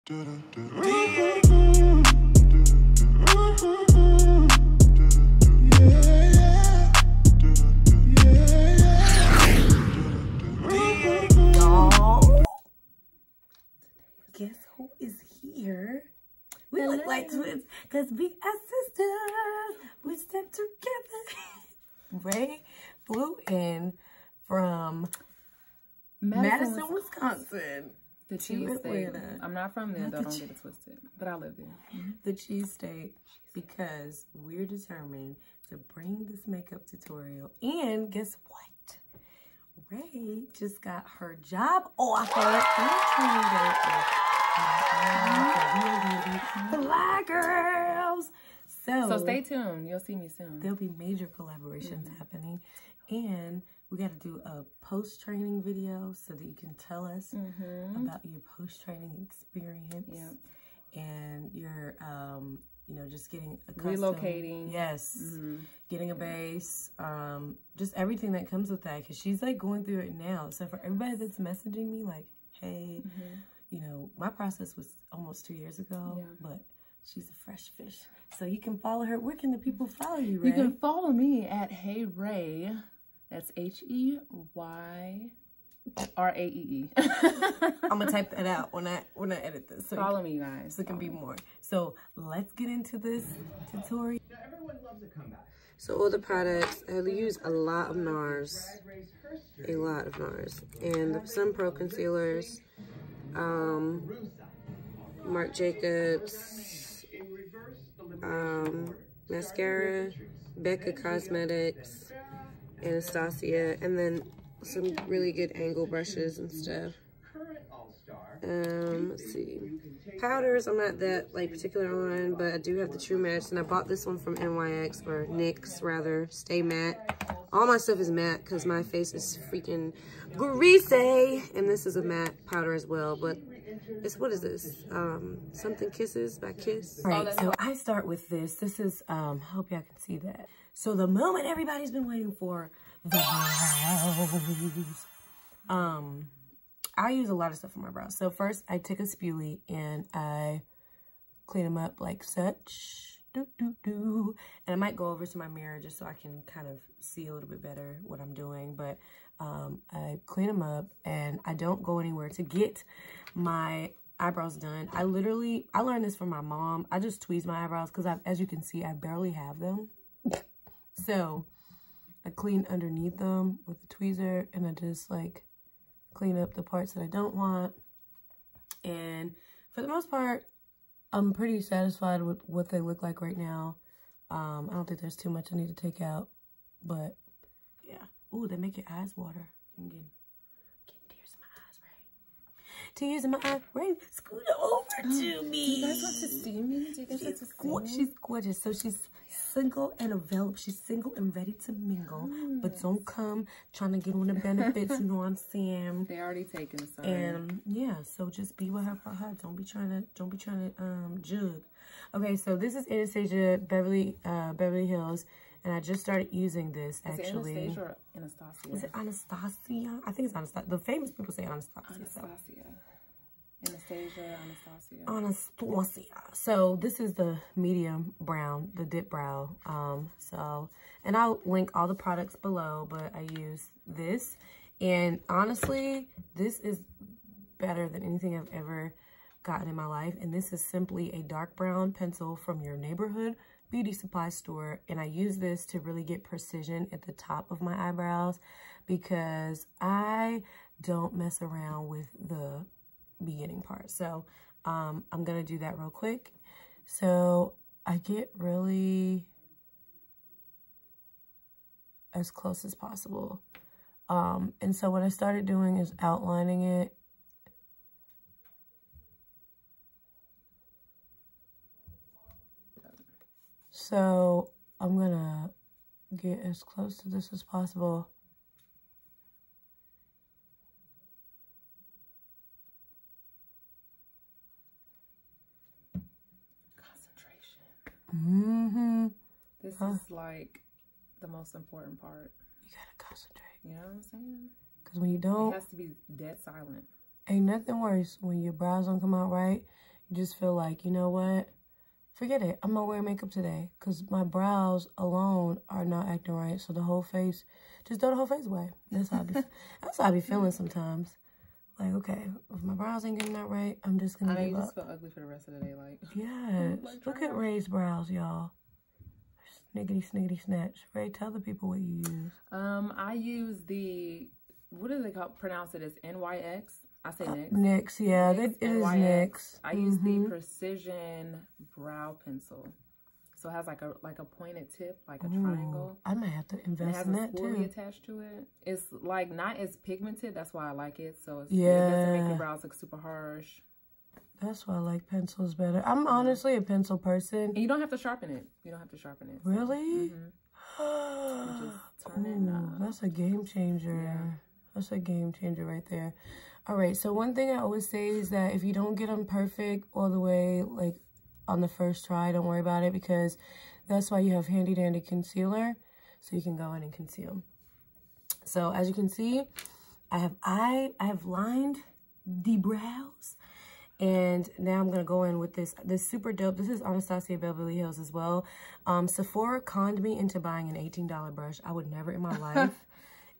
Guess who is here? We look like twins because we are sisters. We stick together. Ray flew in from Madison, Wisconsin. The cheese state. I'm not from there, though. Don't get it twisted. But I live there. The cheese state, because we're determined to bring this makeup tutorial. And guess what? Ray just got her job offer. Fly girls. So stay tuned. You'll see me soon. There'll be major collaborations happening. And we got to do a post-training video so that you can tell us about your post-training experience. And your, you know, just getting accustomed. Relocating. Yes. Getting a base. Just everything that comes with that. Because she's, like, going through it now. So for everybody that's messaging me, like, hey, you know, my process was almost 2 years ago. But she's a fresh fish. So you can follow her. Where can the people follow you, Ray? You can follow me at Hey Ray. That's HeyRaee. I'm gonna type that out when I edit this. So follow me, guys. So it can be more. So let's get into this tutorial. Now, everyone loves a comeback. So all the products, I use a lot of NARS. A lot of NARS. And the Sun Pro concealers. Marc Jacobs. Mascara. Becca Cosmetics. Anastasia, and then some really good angle brushes and stuff. Let's see. Powders, I'm not that like particular on, but I do have the True Match, and I bought this one from NYX, or NYX rather, Stay Matte. All my stuff is matte because my face is freaking greasy, and this is a matte powder as well, but it's, what is this? Something Kisses by Kiss. All right, so I start with this. This is, I hope y'all can see that. So the moment everybody's been waiting for, the brows. I use a lot of stuff for my brows. So first I take a spoolie and I clean them up like such. And I might go over to my mirror just so I can kind of see a little bit better what I'm doing. But I clean them up and I don't go anywhere to get my eyebrows done. I learned this from my mom. I just tweeze my eyebrows because as you can see, I barely have them. So I clean underneath them with the tweezer and I just like clean up the parts that I don't want. And for the most part, I'm pretty satisfied with what they look like right now. I don't think there's too much I need to take out, but yeah. Ooh, they make your eyes water. I'm getting tears in my eyes, right? Tears in my eyes, right? Scoot over to me. Do you guys want to see me? Do you guys want to see me? She's gorgeous. So she's single and available. She's single and ready to mingle, but don't come trying to get on the benefits. You know what I'm saying? They already taken, sorry. And yeah, so just be with her for her. Don't be trying to jug. Okay, so this is Anastasia Beverly Hills, and I just started using this actually. Is it Anastasia or Anastasia? Is it Anastasia? I think it's Anastasia. The famous people say Anastasia. Anastasia. Anastasia, Anastasia. So this is the medium brown, the dip brow. And I'll link all the products below, but I use this. And honestly, this is better than anything I've ever gotten in my life. And this is simply a dark brown pencil from your neighborhood beauty supply store. And I use this to really get precision at the top of my eyebrows because I don't mess around with the beginning part. So I'm gonna do that real quick. So I get really as close as possible. And so what I started doing is outlining it. So I'm gonna get as close to this as possible. This is like the most important part. You gotta concentrate. You know what I'm saying? Because when you don't, it has to be dead silent. Ain't nothing worse when your brows don't come out right. just feel like, you know what? Forget it. I'm going to wear makeup today because my brows alone are not acting right. So the whole face, just throw the whole face away. That's how I be feeling sometimes. Like, okay, if my brows ain't getting that right, I'm just going to give up. You just feel ugly for the rest of the day. Like, yes. Like, look at Ray's brows, y'all. Sniggity, sniggity, snatch. Ray, tell the people what you use. I use the, what do they pronounce it as? NYX? I say NYX. NYX, yeah, it is NYX. I use the Precision Brow Pencil. So it has like a pointed tip, like a triangle. I might have to invest in that too. It has a spoolie attached to it. It's like not as pigmented. That's why I like it. So it doesn't make your brows look super harsh. That's why I like pencils better. I'm honestly a pencil person. And you don't have to sharpen it. Really? Just turn it. That's a game changer. Yeah. That's a game changer right there. All right, so one thing I always say is that if you don't get them perfect all the way, like on the first try, don't worry about it, because that's why you have handy dandy concealer, so you can go in and conceal. So as you can see, I have lined the brows, and now I'm gonna go in with this super dope. This is Anastasia Beverly Hills as well. Sephora conned me into buying an $18 brush. I would never in my life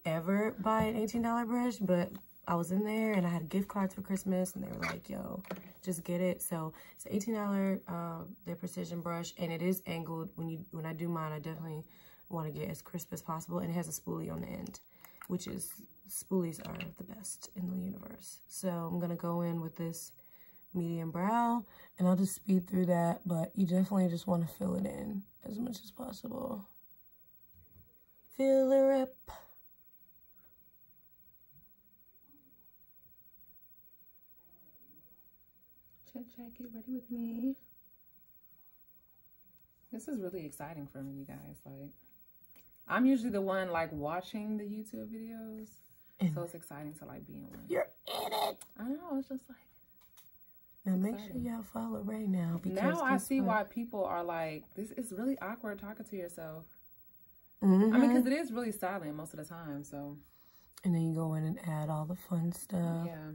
ever buy an $18 brush, but I was in there and I had gift cards for Christmas and they were like, yo, just get it. So it's an $18 their precision brush, and it is angled. When I do mine, I definitely want to get as crisp as possible, and it has a spoolie on the end, which is, spoolies are the best in the universe. So I'm gonna go in with this medium brow and I'll just speed through that, but you definitely just want to fill it in as much as possible. Fill her up. Check, get ready with me. This is really exciting for me, you guys. Like, I'm usually the one like watching the YouTube videos, so it's exciting to like be in one. You're in it. I know, it's just like. Now make sure y'all follow Ray now, because now I see why people are like, this is really awkward talking to yourself. I Mm-hmm. mean, because it is really styling most of the time, so. And then you go in and add all the fun stuff. Yeah.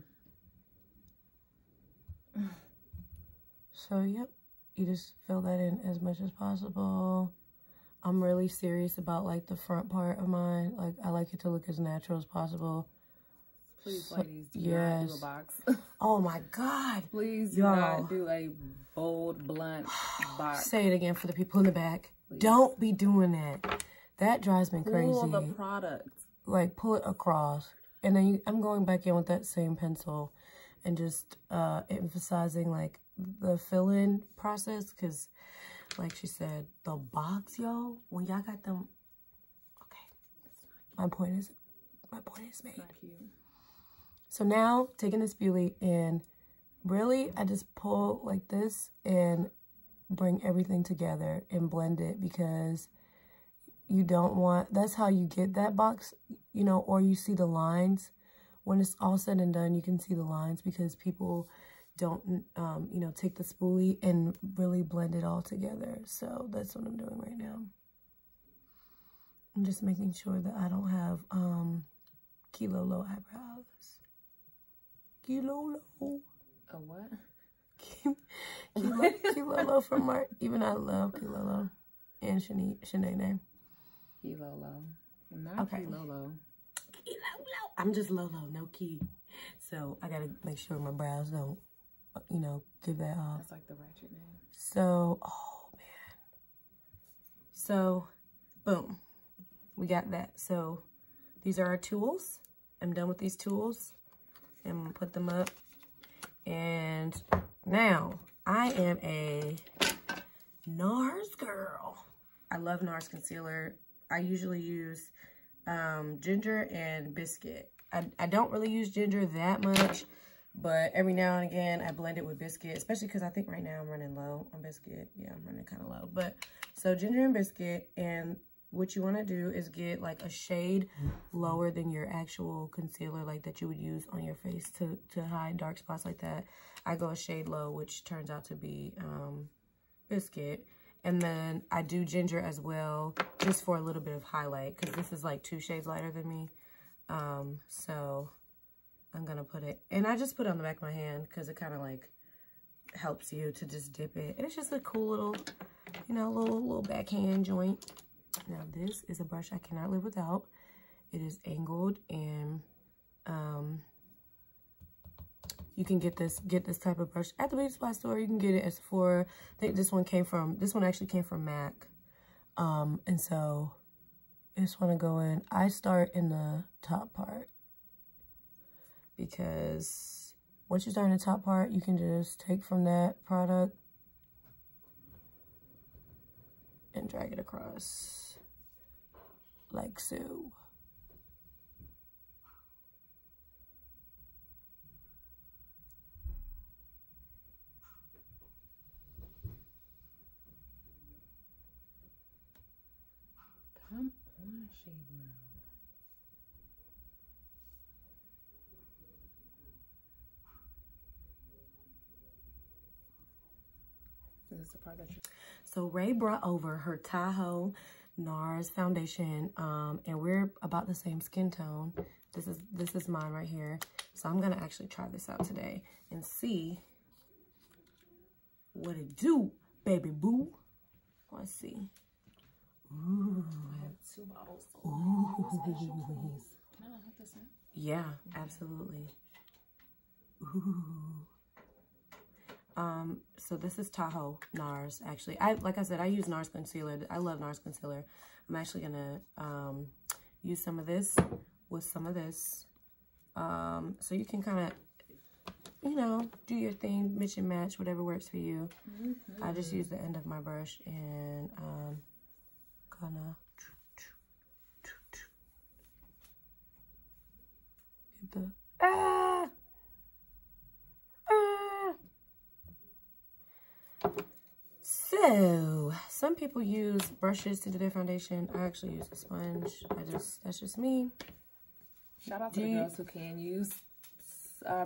So, yep, you just fill that in as much as possible. I'm really serious about, like, the front part of mine. Like, I like it to look as natural as possible. Please, ladies, do not do a box. Oh, my God. Please do not do a bold, blunt box. Say it again for the people in the back. Please. Don't be doing that. That drives me crazy. Pull the product. Like, pull it across. And then I'm going back in with that same pencil and just emphasizing, like, the fill-in process, because like she said, the box, yo, when y'all got them, okay, my point is made. So now taking this spoolie and really I just pull like this and bring everything together and blend it, because you don't want, that's how you get that box, you know, or you see the lines. When it's all said and done, you can see the lines because people don't, you know, take the spoolie and really blend it all together. So that's what I'm doing right now. I'm just making sure that I don't have kilo low eyebrows. Kilo low. A what? Kilo low from Mark. Even I love Kilo low and Shanae. Kilo low. Not okay. Kilo low. I'm just Lolo, no key. So I gotta make sure my brows don't, you know, give that off. That's like the ratchet name. So, oh man. So, boom. We got that. So, these are our tools. I'm done with these tools. I'm gonna put them up. And now, I am a NARS girl. I love NARS concealer. I usually use ginger and biscuit. I don't really use ginger that much, but every now and again I blend it with biscuit, especially because I think right now I'm running low on biscuit. Yeah, I'm running kind of low. But so ginger and biscuit, and what you want to do is get like a shade lower than your actual concealer, like that you would use on your face to hide dark spots like that. I go a shade low, which turns out to be biscuit. And then I do ginger as well, just for a little bit of highlight, because this is like 2 shades lighter than me. So I'm going to put it, and I just put it on the back of my hand because it kind of like helps you to just dip it. And it's just a cool little, you know, little backhand joint. Now this is a brush I cannot live without. It is angled, and you can get this type of brush at the beauty supply store. You can get it at Sephora. I think this one actually came from MAC. And so I just want to go in. I start in the top part, because once you start in the top part, you can just take from that product and drag it across like so. Come on, shade room. Is this the part that you... So Ray brought over her Tahoe NARS foundation, and we're about the same skin tone. This is mine right here. So I'm gonna actually try this out today and see what it do, baby boo. Let's see. Ooh. I have 2 bottles. Ooh. Can I hook this in? Yeah, absolutely. Ooh. So this is Tahoe NARS. Actually, like I said, I use NARS concealer. I love NARS concealer. I'm actually gonna use some of this with some of this, so you can kind of, you know, do your thing, mix and match, whatever works for you. I just use the end of my brush and gonna get the So some people use brushes to do their foundation. I actually use a sponge. That's just me. Shout out to the girls who can use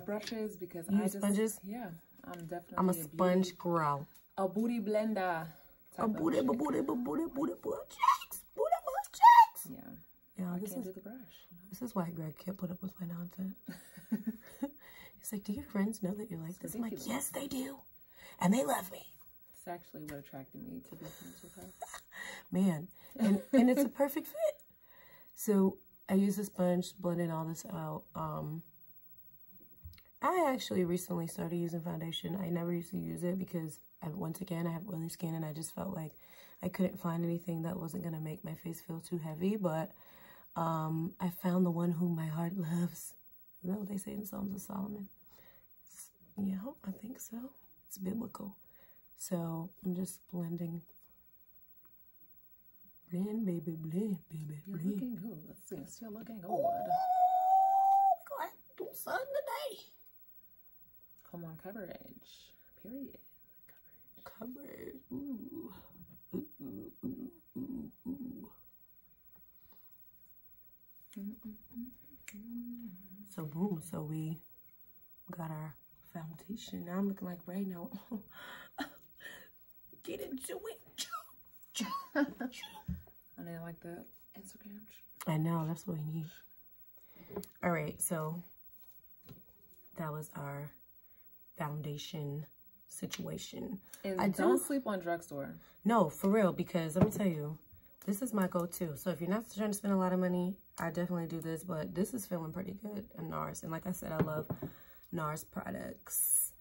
brushes, because I use sponges. Yeah, I'm a sponge girl. A booty blender. A booty checks. Yeah. Yeah, I can't do the brush. You know? This is why Greg can't put up with my nonsense. He's like, do your friends know that you're like this? I'm like, yes, they do. And they love me. It's actually what attracted me to be friends with her. Man, and it's a perfect fit. So I use a sponge, blending all this out. I actually recently started using foundation. I never used to use it because, once again, I have oily skin, and I just felt like I couldn't find anything that wasn't going to make my face feel too heavy. But I found the one whom my heart loves. Is that what they say in Psalms of Solomon? Yeah, I think so. It's biblical. So I'm just blending. Blend, baby, blend, baby, You're blend. looking good. Let's see, it's still looking good. Oh, we're going to do something today. Come on, coverage. Period. Coverage. Ooh. Ooh, ooh, ooh, ooh, ooh. So boom, so we got our foundation. Now I'm looking like Ray now. Get into it. And then like the Instagram. I know, that's what we need. All right, so that was our foundation situation. And don't sleep on drugstore. No, for real, because let me tell you, this is my go-to. So if you're not trying to spend a lot of money, I definitely do this, but this is feeling pretty good in NARS. And like I said, I love NARS products.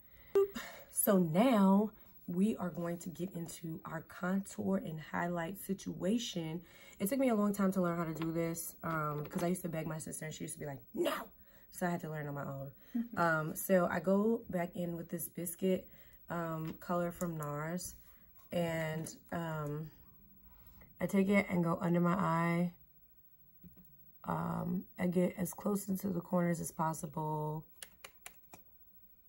So now we are going to get into our contour and highlight situation. It took me a long time to learn how to do this because I used to beg my sister and she used to be like, no. So I had to learn on my own. So I go back in with this biscuit color from NARS, and I take it and go under my eye. I get as close into the corners as possible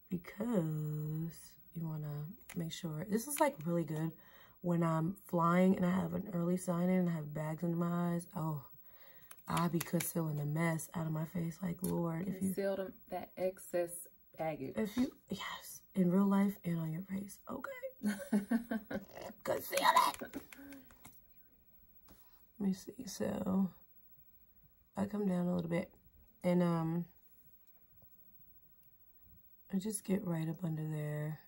because you want to make sure. This is like really good when I'm flying and I have an early sign-in and I have bags under my eyes. Oh, I be concealing a mess out of my face. Like, Lord, if you conceal that excess baggage. If you, yes, in real life and on your face. Okay. Conceal it. Let me see. So I come down a little bit and I just get right up under there.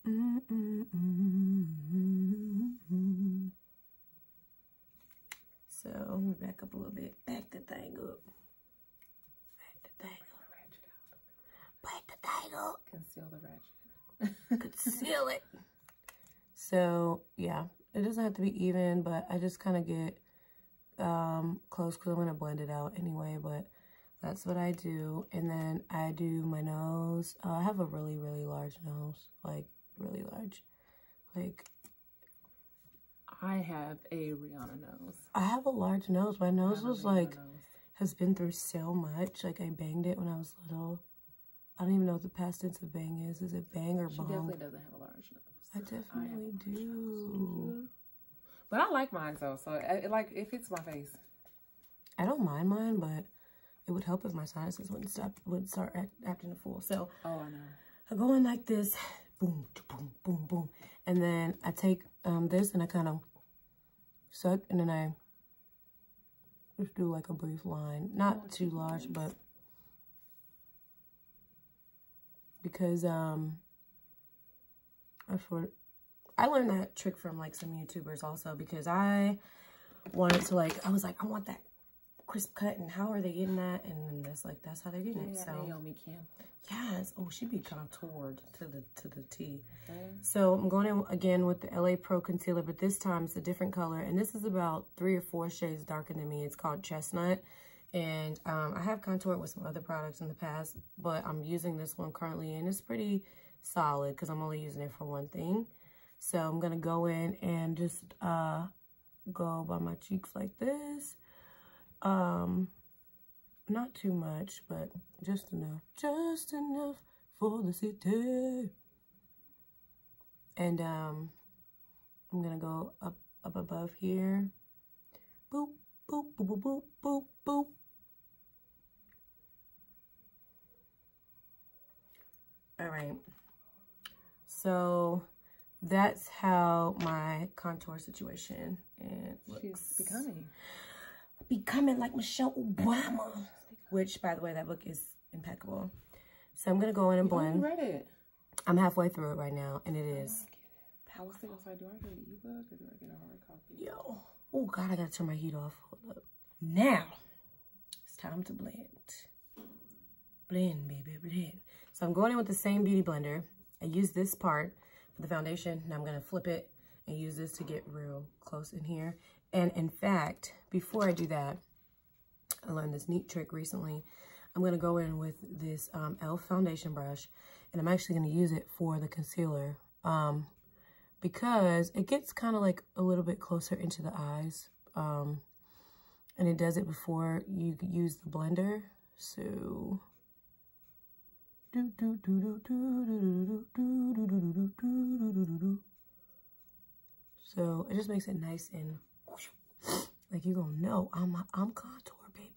So let me back up a little bit. Back the thing up. Back the thing up. Back the thing up. Conceal the ratchet. Conceal it. So yeah, it doesn't have to be even, but I just kind of get close because I'm going to blend it out anyway, but that's what I do. And then I do my nose. I have a really, really large nose, like really large. Like, I have a Rihanna nose. I have a large nose. My nose was like, has been through so much. Like I banged it when I was little. I don't even know what the past tense of bang is. Is it bang or bong? She definitely doesn't have a large nose. I definitely do. But I like mine though, so it fits my face. I don't mind mine, but it would help if my sinuses would start acting a fool. So I know. I go in like this, boom, boom, boom, boom, and then I take this and I kind of suck, and then I just do like a brief line, not too large, but because I learned that trick from like some YouTubers also, because I wanted to I was like, I want that crisp cut, and how are they getting that? And that's how they're getting it. So Naomi Campbell. Yes. Oh, she'd be contoured to the T. Okay. So I'm going in again with the LA Pro concealer, but this time it's a different color, and this is about 3 or 4 shades darker than me. It's called Chestnut, and I have contoured with some other products in the past, but I'm using this one currently, and it's pretty solid because I'm only using it for one thing. So I'm gonna go in and just go by my cheeks like this. Not too much, but just enough for the city. And I'm gonna go up above here. Boop, boop, boop, boop, boop, boop, boop. All right. So that's how my contour situation looks. She's becoming like Michelle Obama, which, by the way, that book is impeccable. So I'm gonna go in and blend. You read it. I'm halfway through it right now, and it is. I was thinking, do I get an ebook or do I get a hard copy? Yo, oh God, I gotta turn my heat off. Hold up. Now it's time to blend. Blend, baby, blend. So I'm going in with the same beauty blender. I use this part for the foundation, and I'm gonna flip it and use this to get real close in here. And in fact, before I do that, I learned this neat trick recently. I'm going to go in with this e.l.f. foundation brush, and I'm actually going to use it for the concealer because it gets kind of like a little bit closer into the eyes, and it does it before you use the blender. So, so it just makes it nice and like you're gonna know I'm contour, baby.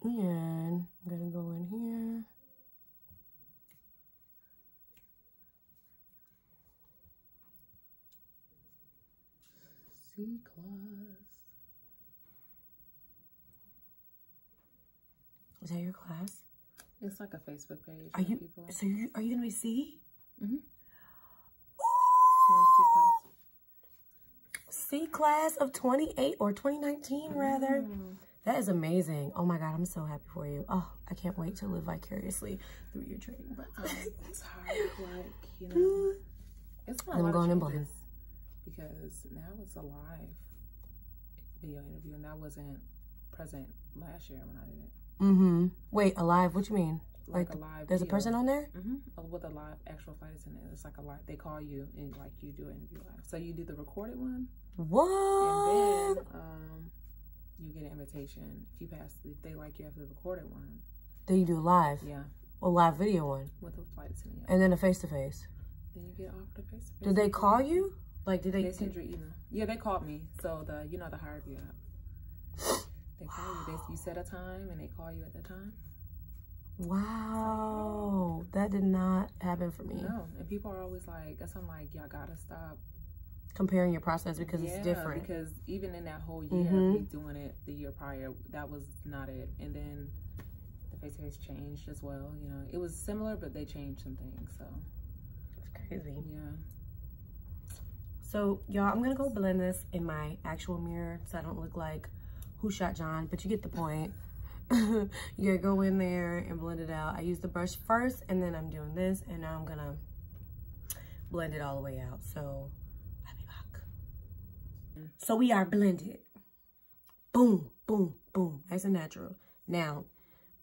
And I'm gonna go in here. Class. Is that your class? It's like a Facebook page. Are you? People. So are you gonna be C? Mm-hmm. C class of 28 or 2019 rather. That is amazing. Oh my God, I'm so happy for you. Oh, I can't wait to live vicariously through your training. But it's hard, like, you know, it's not. I'm going in blind because now it's a live video interview, and that wasn't present last year when I did it. Wait, a live? What you mean? Like a live. There's video. A person on there? With a live actual flight attendant. It's like a live. They call you and like you do an interview live. So you do the recorded one. What? And then you get an invitation if you pass. If they like you after the recorded one. Then you do a live. Yeah. A live video one. With a flight attendant. And then a face to face. Then you get offered a face to face. Did they call you? Like, did they? They send your email. Yeah, they called me. So the hire you app. They call you. You set a time and they call you at the time. Wow, that did not happen for me. No, and people are always like, that's, I'm like, y'all gotta stop comparing your process because it's different. Because even in that whole year of me doing it the year prior, that was not it. And then the face changed as well. You know, it was similar, but they changed some things. So it's crazy. Yeah. So y'all, I'm gonna go blend this in my actual mirror so I don't look like Who Shot John, but you get the point. You gotta go in there and blend it out. I use the brush first, and then I'm doing this, and now I'm gonna blend it all the way out. So I'll be back. So we are blended. Boom, boom, boom. Nice and natural. Now,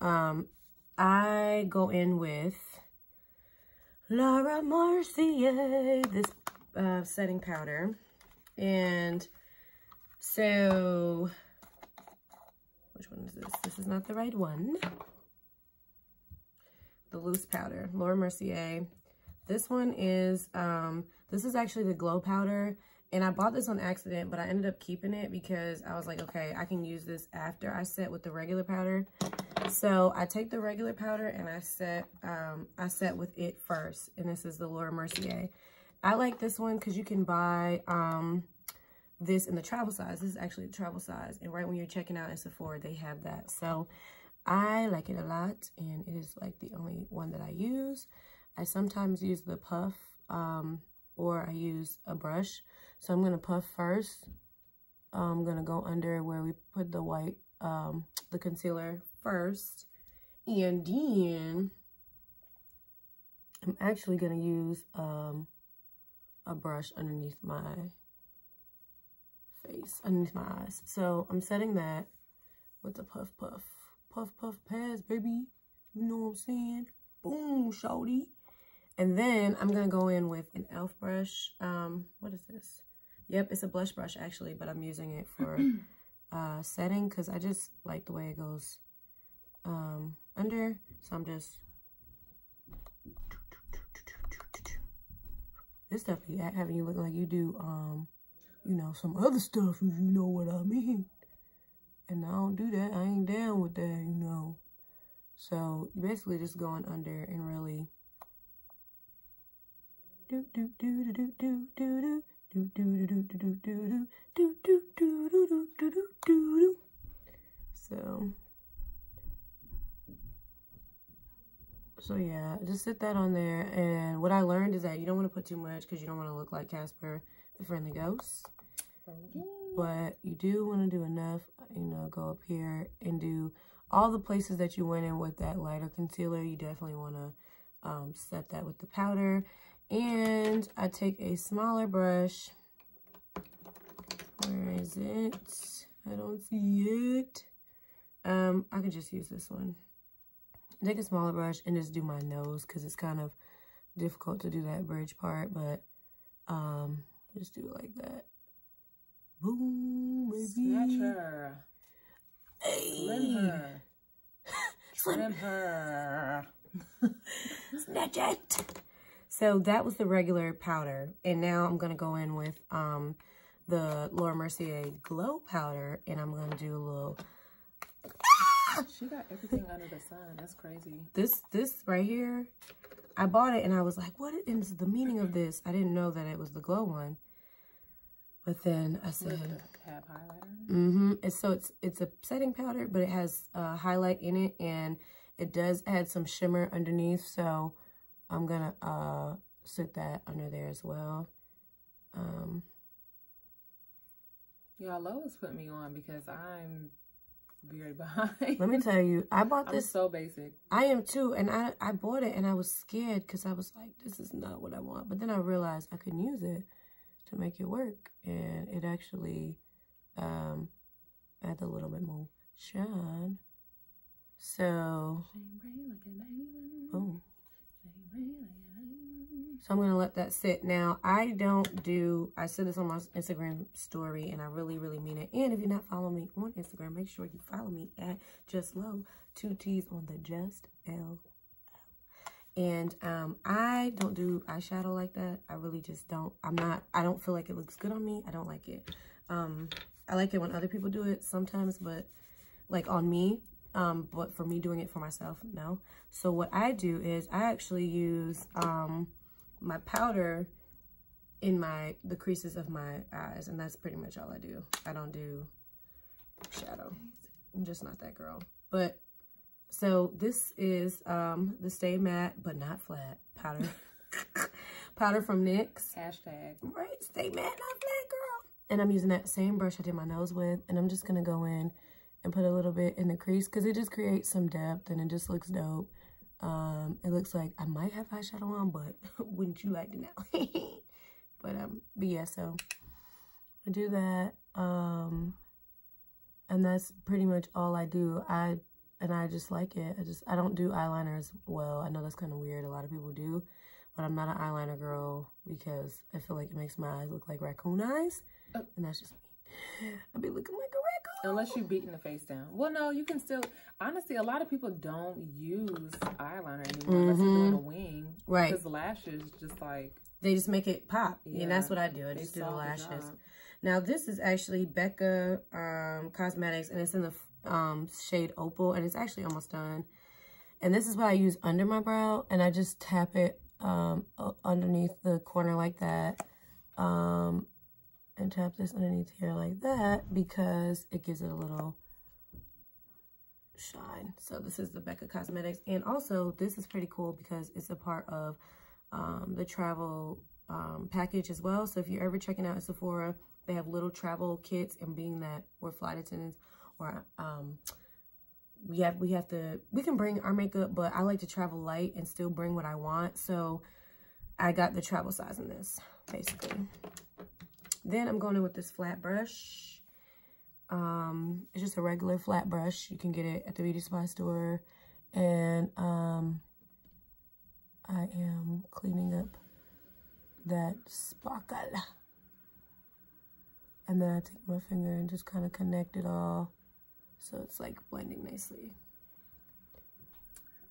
I go in with Laura Mercier, this setting powder. And so, which one is this? This is not the right one. The loose powder, Laura Mercier. This one is, this is actually the glow powder. And I bought this on accident, but I ended up keeping it because I was like, okay, I can use this after I set with the regular powder. So I take the regular powder and I set with it first. And this is the Laura Mercier. I like this one because you can buy this in the travel size. This is actually the travel size. And right when you're checking out at Sephora, they have that. So I like it a lot. And it is like the only one that I use. I sometimes use the puff or I use a brush. So I'm going to puff first. I'm going to go under where we put the white, the concealer first. And then I'm actually going to use a brush underneath my face, underneath my eyes. So I'm setting that with the puff, puff. Puff, puff, pass, baby. You know what I'm saying? Boom, shawty. And then I'm going to go in with an e.l.f. brush. What is this? Yep, it's a blush brush, actually, but I'm using it for setting because I just like the way it goes under. So I'm just... This stuff be having you look like you do, you know, some other stuff, if you know what I mean. And I don't do that. I ain't down with that, you know. So, you basically just going under and really... So yeah, just sit that on there. And what I learned is that you don't want to put too much because you don't want to look like Casper the Friendly Ghost. But you do want to do enough, you know, go up here and do all the places that you went in with that lighter concealer. You definitely want to set that with the powder. And I take a smaller brush. Where is it? I don't see it. I could just use this one. Take a smaller brush and just do my nose because it's kind of difficult to do that bridge part, but just do it like that. Boom, baby. Snatch her. Hey. Slim her. Slim her. Snatch it. So that was the regular powder. And now I'm going to go in with the Laura Mercier Glow Powder. And I'm going to do a little... She got everything under the sun. That's crazy. This right here, I bought it and I was like, what is the meaning of this? I didn't know that it was the glow one. But then I said... Does it have highlighter in it? It's a setting powder, but it has highlight in it. And it does add some shimmer underneath. So I'm going to sit that under there as well. Yeah, Lois put me on because I'm very behind. Let me tell you, I bought this. I'm so basic. I am too. And I bought it and I was scared because I was like, this is not what I want. But then I realized I can use it to make it work. And it actually adds a little bit more shine. So, boom. So I'm going to let that sit. Now, I said this on my Instagram story, and I really, really mean it. And if you're not following me on Instagram, make sure you follow me at Just Low, 2 T's on the Just L. And I don't do eyeshadow like that. I really just don't. I don't feel like it looks good on me. I don't like it. I like it when other people do it sometimes, but like on me, But for me doing it for myself, no. So what I do is I actually use my powder in the creases of my eyes, and that's pretty much all I do. I don't do shadow. I'm just not that girl. But so this is the Stay Matte but not flat powder. Powder from NYX. Hashtag. Right, Stay Matte not flat, girl. And I'm using that same brush I did my nose with, and I'm just gonna go in and put a little bit in the crease because it just creates some depth and it just looks dope. It looks like I might have eyeshadow on, but wouldn't you like to know? But yeah, so I do that, and that's pretty much all I do. I just like it. I don't do eyeliners well. I know that's kind of weird. A lot of people do, but I'm not an eyeliner girl because I feel like it makes my eyes look like raccoon eyes, and that's just me. I be looking like a raccoon. Unless you're beating the face down. Well, no, you can still. Honestly, a lot of people don't use eyeliner anymore unless you're doing a wing, right? Because lashes just like. They just make it pop. Yeah, and that's what I do. I just do the lashes. Now, this is actually Becca Cosmetics, and it's in the shade Opal, and it's actually almost done. And this is what I use under my brow, and I just tap it underneath the corner like that, and tap this underneath here like that because it gives it a little shine. So this is the Becca Cosmetics, and also this is pretty cool because it's a part of the travel package as well. So if you're ever checking out at Sephora, they have little travel kits, and being that we're flight attendants, or we can bring our makeup, but I like to travel light and still bring what I want. So I got the travel size in this, basically. Then I'm going in with this flat brush. It's just a regular flat brush. You can get it at the beauty supply store, and I am cleaning up that sparkle. And then I take my finger and just kind of connect it all so it's like blending nicely.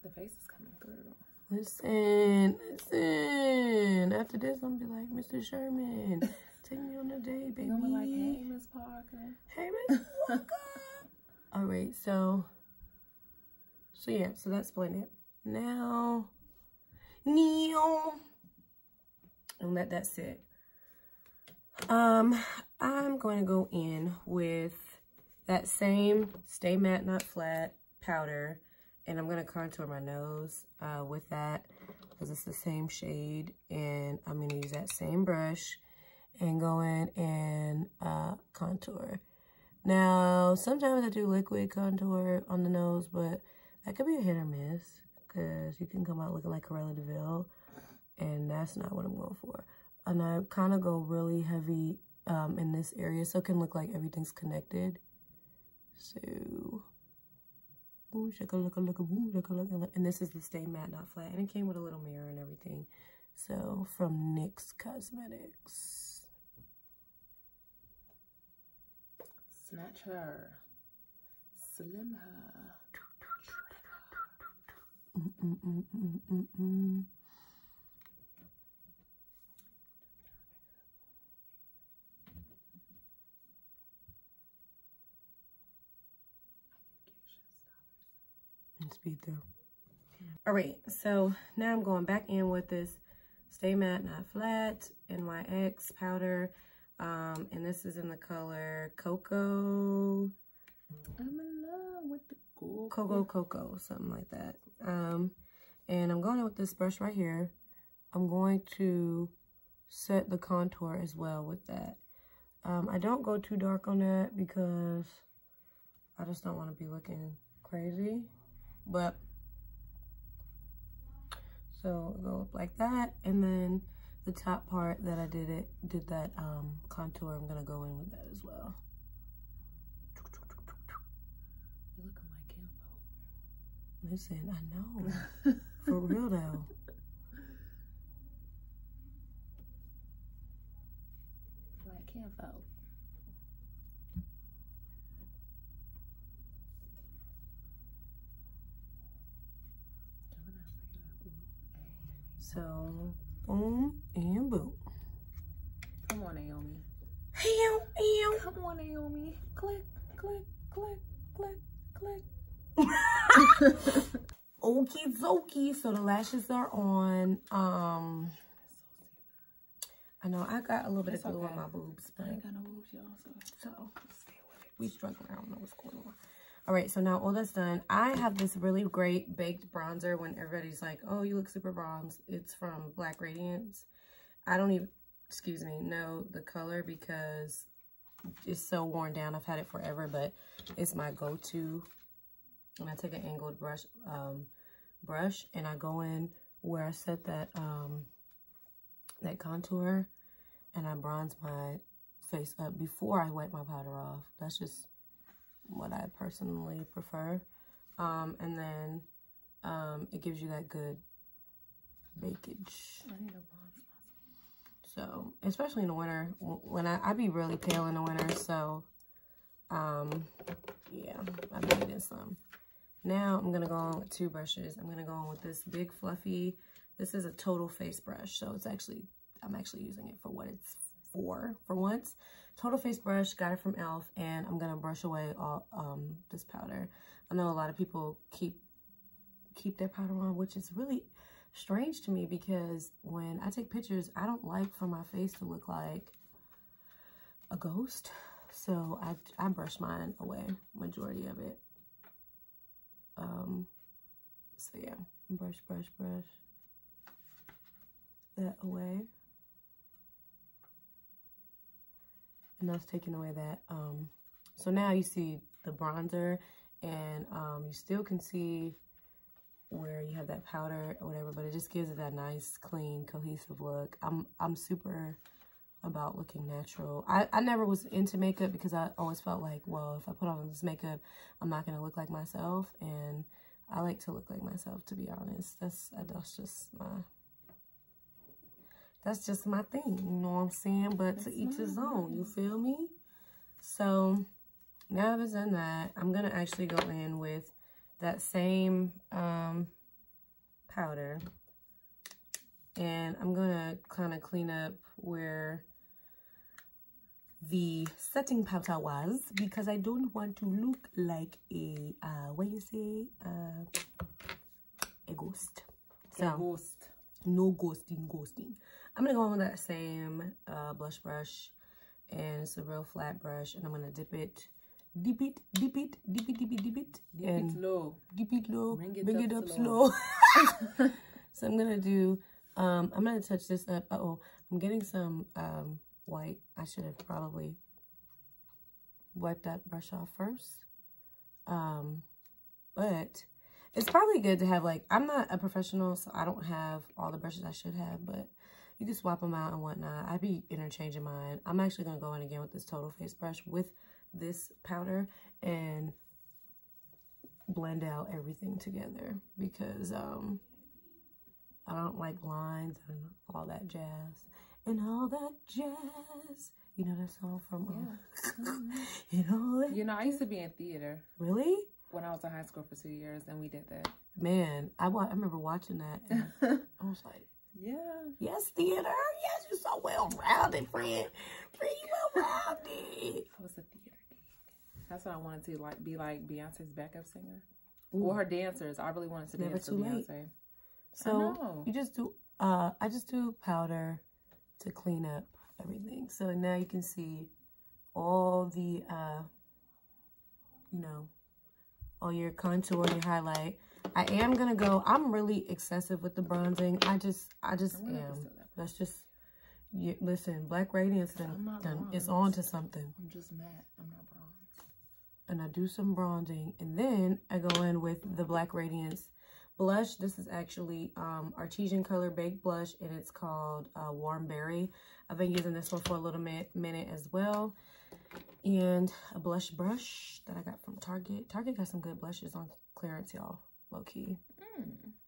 The face is coming through. Listen. After this, I'm gonna be like, Mr. Sherman, take me on a date, baby. You're gonna be like, hey, Miss Parker. Hey, Miss Parker. All right, so yeah, so that's blended. Now, and let that sit. I'm going to go in with that same Stay Matte Not Flat powder, and I'm going to contour my nose with that because it's the same shade, and I'm going to use that same brush and go in and contour. Now, sometimes I do liquid contour on the nose, but that could be a hit or miss because you can come out looking like Cruella de Vil, and that's not what I'm going for. And I kind of go really heavy in this area so it can look like everything's connected. So, boom, shaka-laka-laka, boom, shaka-laka-laka. And this is the Stay Matte Not Flat, and it came with a little mirror and everything. So, from NYX Cosmetics. Snatch her. Slim her. And speed through. All right, so now I'm going back in with this Stay Matte Not Flat NYX powder, and this is in the color Cocoa. I'm in love with the Cocoa, something like that. And I'm going in with this brush right here. I'm going to set the contour as well with that. I don't go too dark on that because I just don't want to be looking crazy. But so go up like that, and then the top part that I did that contour, I'm gonna go in with that as well. You're looking like Kimbo. Listen, I know. For real though. Like Kimbo. So, boom and boom. Come on, Naomi. Come on, Naomi. Click, click, click, click, click. Okie dokie. So the lashes are on. I know I got a little bit of glue on my boobs, but I ain't got no boobs, y'all. So stay with it. We struggling. I don't know what's going on. All right, so now all that's done. I have this really great baked bronzer when everybody's like, oh, you look super bronze. It's from Black Radiance. I don't even, excuse me, know the color because it's so worn down. I've had it forever, but it's my go-to. And I take an angled brush and I go in where I set that that contour and I bronze my face up before I wipe my powder off. That's just what I personally prefer. And then it gives you that good bakage. I need a bronze. So, especially in the winter, when I be really pale in the winter, so, yeah, I've been needing some. Now, I'm going to go on with two brushes. I'm going to go on with this big fluffy, this is a total face brush, so it's actually, I'm actually using it for what it's for once. Total face brush, got it from e.l.f., and I'm going to brush away all this powder. I know a lot of people keep their powder on, which is really strange to me because when I take pictures, I don't like for my face to look like a ghost. So I brush mine away, majority of it. So yeah, brush that away. And that's taking away that. So now you see the bronzer and you still can see where you have that powder or whatever, but it just gives it that nice, clean, cohesive look. I'm super about looking natural. I never was into makeup because I always felt like, well, if I put on this makeup, I'm not gonna look like myself, and I like to look like myself, to be honest. That's just my thing, you know what I'm saying? But to each his own, you feel me? So now that I've done that, I'm gonna actually go in with that same powder, and I'm gonna kind of clean up where the setting powder was, because I don't want to look like a what you say, a ghost. So ghost. No ghosting. I'm gonna go in with that same blush brush, and it's a real flat brush, and I'm gonna dip it low. Dip it low. Bring it up slow. So I'm gonna do, I'm gonna touch this up. Uh-oh, I'm getting some white. I should have probably wiped that brush off first. But it's probably good to have, like, I'm not a professional, so I don't have all the brushes I should have, but you can swap them out and whatnot. I'd be interchanging mine. I'm actually gonna go in again with this total face brush with this powder and blend out everything together, because I don't like lines and all that jazz. And all that jazz. You know that song from you know that. You know, I used to be in theater. Really? When I was in high school for 2 years, and we did that. Man, I remember watching that, and I was like, yeah. Yes, theater. Yes, you're so well-rounded, friend. Pretty well-rounded. I was a theater geek. That's what I wanted to be like Beyonce's backup singer. Ooh. Or her dancers. I really wanted to dance with Beyonce. So you just do, I just do powder to clean up everything. So now you can see all the, you know, all your contour, your highlight. I am gonna go, I'm really excessive with the bronzing. I just am. That's just, listen, Black Radiance done it's on to something. I'm just matte, I'm not bronze. And I do some bronzing, and then I go in with the Black Radiance blush. This is actually Artesian Color Baked Blush, and it's called Warm Berry. I've been using this one for a little minute as well. And a blush brush that I got from Target. Target got some good blushes on clearance, y'all. Low key.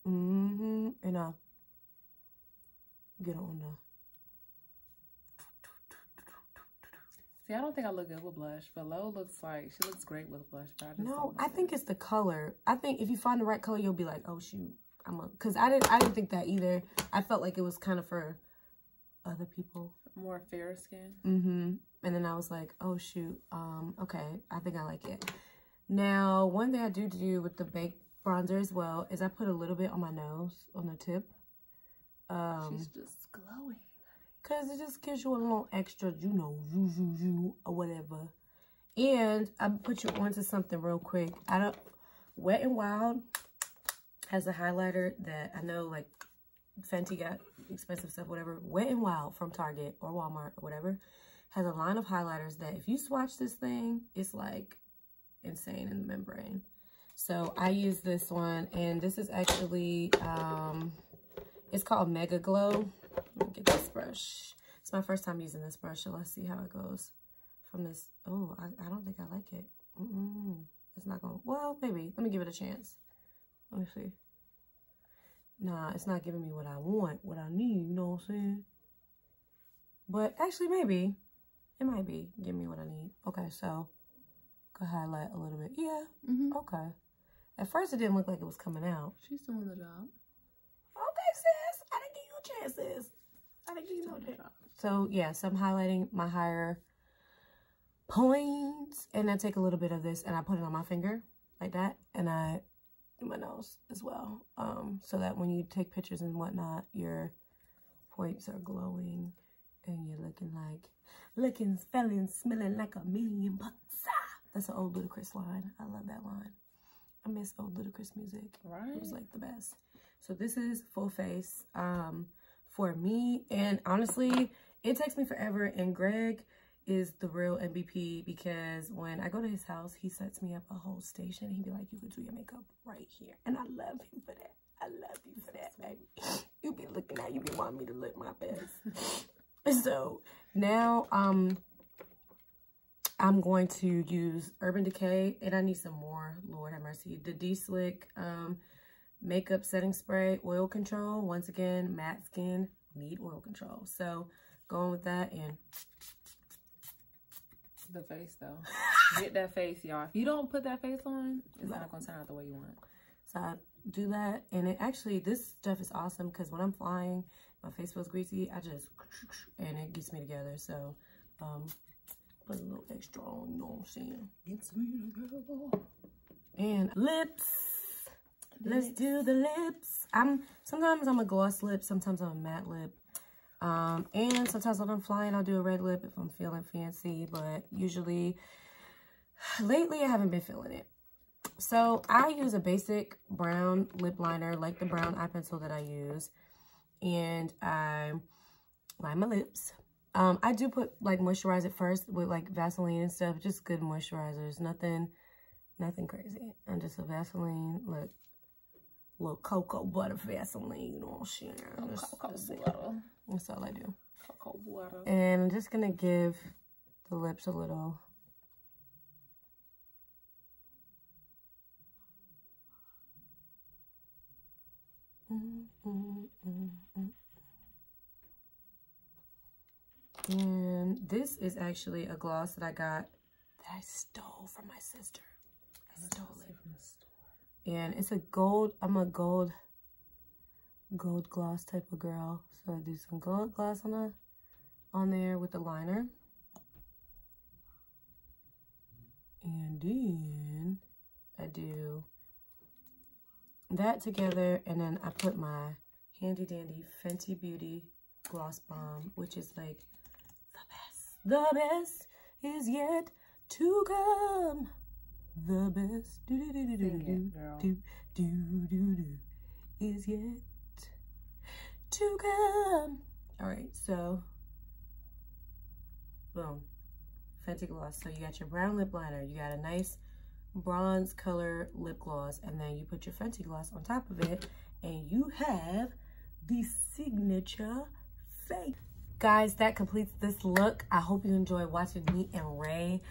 And get on the. See, I don't think I look good with blush, but Lo looks like she looks great with blush. But I think it's the color. I think if you find the right color, you'll be like, oh shoot, because I didn't think that either. I felt like it was kind of for other people, more fair skin. And then I was like, oh shoot, okay, I think I like it. Now, one thing I do with the baked bronzer as well is I put a little bit on my nose, on the tip. She's just glowing. Because it just gives you a little extra, you know, or whatever. And I put you onto something real quick. Wet n Wild has a highlighter that I know, like, Fenty got expensive stuff, whatever. Wet n Wild from Target or Walmart or whatever has a line of highlighters that if you swatch this thing, it's like insane in the membrane. So I use this one, and this is actually it's called Mega Glow. Let me get this brush. It's my first time using this brush, so let's see how it goes from this. Oh, I don't think I like it. It's not gonna, well, maybe. Let me give it a chance. Let me see. Nah, it's not giving me what I want, what I need, you know what I'm saying? But actually, maybe. It might be giving me what I need. Okay, so go highlight a little bit. Yeah, okay. At first, it didn't look like it was coming out. She's doing the job. Okay, sis. I didn't give you a chance, sis. I didn't give you no chance. So, yeah, so I'm highlighting my higher points. And I take a little bit of this and I put it on my finger like that. And I do my nose as well. So that when you take pictures and whatnot, your points are glowing. And you're smelling like $1,000,000 bucks. That's an old Ludacris line. I love that line. I miss old Ludacris music. Right. It was like the best. So this is full face for me. And honestly, it takes me forever. And Greg is the real MVP because when I go to his house, he sets me up a whole station. He'd be like, you could do your makeup right here. And I love him for that. I love you for that, baby. You be looking at, you be wanting me to look my best. So now I'm going to use Urban Decay, and I need some more, Lord have mercy. The D-Slick Makeup Setting Spray, Oil Control. Once again, matte skin, need oil control. So going with that and... The face, though. Get that face, y'all. If you don't put that face on, it's not going to turn out the way you want. So I do that, and it actually, this stuff is awesome because when I'm flying, my face feels greasy, I just, and it gets me together. So, put a little extra on, you know what I'm saying? Gets me together. And lips. Let's do the lips. Sometimes I'm a gloss lip, sometimes I'm a matte lip. And sometimes when I'm flying, I'll do a red lip if I'm feeling fancy, but usually, lately I haven't been feeling it. So I use a basic brown lip liner, like the brown eye pencil that I use. And I line my lips. I do put like moisturize it first with like Vaseline and stuff, just good moisturizers, nothing crazy. And just a Vaseline, look, little cocoa butter Vaseline, you know what I'm saying? Cocoa butter. That's all I do. Cocoa butter. And I'm just gonna give the lips a little. And this is actually a gloss that I stole from my sister. I stole it from the store. And it's a gold, I'm a gold gloss type of girl. So I do some gold gloss on there with the liner. And then I do that together, and then I put my handy dandy Fenty Beauty Gloss Bomb, which is like the best. The best is yet to come. The best is yet to come. All right, so boom, Fenty gloss. So you got your brown lip liner, you got a nice bronze color lip gloss, and then you put your Fenty gloss on top of it, and you have the signature face. Guys, that completes this look. I hope you enjoy watching me and Ray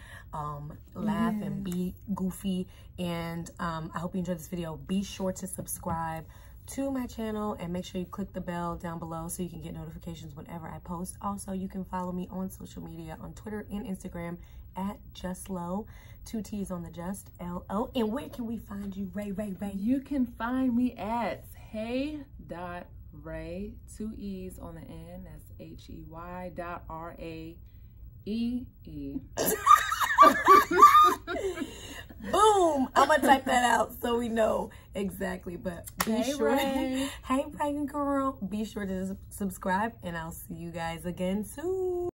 laugh and be goofy, and I hope you enjoyed this video. Be sure to subscribe to my channel and make sure you click the bell down below so you can get notifications whenever I post. Also, you can follow me on social media on Twitter and Instagram at JustLo, 2 T's on the Just, L-O. And where can we find you, Ray? You can find me at hey.Ray, 2 E's on the end. That's Hey.RAEE. Boom! I'm gonna type that out so we know exactly. But be sure. Ray. Hey, pregnant girl. Be sure to subscribe, and I'll see you guys again soon.